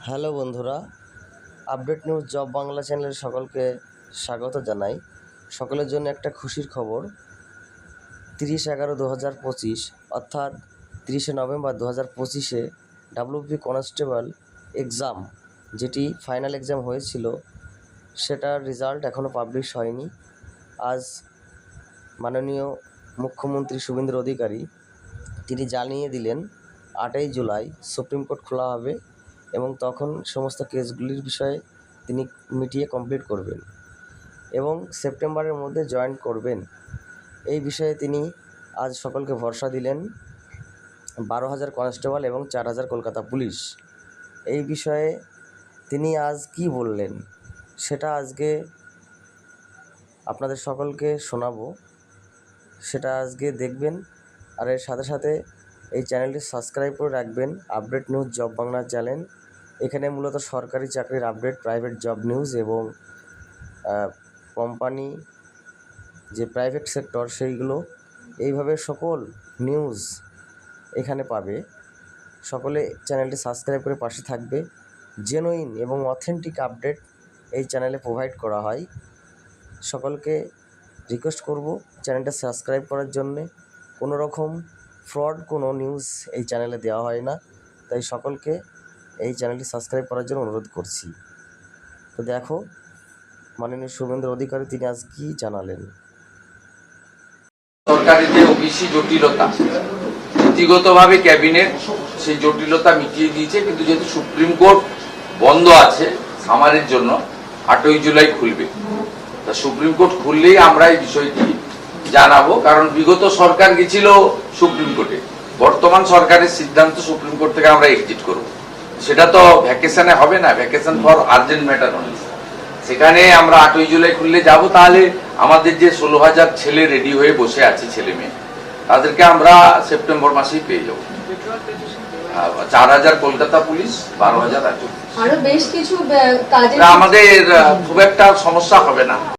Hello বন্ধুরা, update news job Bangla চ্যানেলের সকলকে স্বাগত জানাই। সকলের জন্য একটা খুশির খবর, 30/11/2025 অর্থাৎ 30শে নভেম্বর 2025-এ ডাব্লিউপি কনস্টেবল এক্সাম, যেটি ফাইনাল এক্সাম হয়েছিল, সেটার রেজাল্ট এখনও পাবলিশ হয়নি। আজ মাননীয় মুখ্যমন্ত্রী শুভেন্দু অধিকারী তিনি জানিয়ে দিলেন 8ই জুলাই সুপ্রিম কোর্ট খোলা হবে এবং তখন সমস্ত কেসগুলির বিষয়ে তিনি মিটিয়ে কমপ্লিট করবেন এবং সেপ্টেম্বরের মধ্যে জয়েন করবেন। এই বিষয়ে তিনি আজ সকলকে ভরসা দিলেন। 12,000 কনস্টেবল এবং 4,000 কলকাতা পুলিশ। এই বিষয়ে তিনি আজ কি বললেন সেটা আজকে আপনাদের সকলকে শোনাবো, সেটা আজকে দেখবেন। আর এর সাথে সাথে এই চ্যানেলটি সাবস্ক্রাইব করে রাখবেন, update news job Bangla channel. এখানে মূলত সরকারি চাকরির আপডেট, প্রাইভেট জব নিউজ এবং কোম্পানি যে প্রাইভেট সেক্টর সেইগুলো, এইভাবে সকল নিউজ এখানে পাবে। সকলে চ্যানেলটি সাবস্ক্রাইব করে পাশে থাকবে। জেনুইন এবং অথেন্টিক আপডেট এই চ্যানেলে প্রোভাইড করা হয়। সকলকে রিকোয়েস্ট করব চ্যানেলটা সাবস্ক্রাইব করার জন্যে। কোনো রকম ফ্রড কোনো নিউজ এই চ্যানেলে দেওয়া হয় না, তাই সকলকে এই চ্যানেলটি সাবস্ক্রাইব করার জন্য অনুরোধ করছি। তো দেখো মাননীয় শুভেন্দু অধিকারী তিনি আজ কি জানালেন। সরকারের যে ওবিসি জটিলতা, নীতিগতভাবে ক্যাবিনেট সেই জটিলতা মিটিয়ে দিয়েছে, কিন্তু যেহেতু সুপ্রিম কোর্ট বন্ধ আছে সামারের জন্য, 8ই জুলাই খুলবে। তা সুপ্রিম কোর্ট খুললেই আমরা এই বিষয়টি জানাবো, কারণ বিগত সরকার গেছিল সুপ্রিম কোর্টে, বর্তমান সরকারের সিদ্ধান্ত সুপ্রিম কোর্ট থেকে আমরা এক্সিট করব। সেটা তো ভ্যাকেশনে হবে না, vacation for urgent matter only. সেখানে আমরা 8ই জুলাই খুললে যাব, তাহলে আমাদের যে 16,000 ছেলে রেডি হয়ে বসে আছে, ছেলে মেয়ে, তাদেরকে আমরা সেপ্টেম্বর মাসেই পেয়ে যাবো। 4,000 কলকাতা পুলিশ, 12,000 রাজ্য পুলিশ। আরো বেশ কিছু কাজে আমাদের খুব একটা সমস্যা হবে না।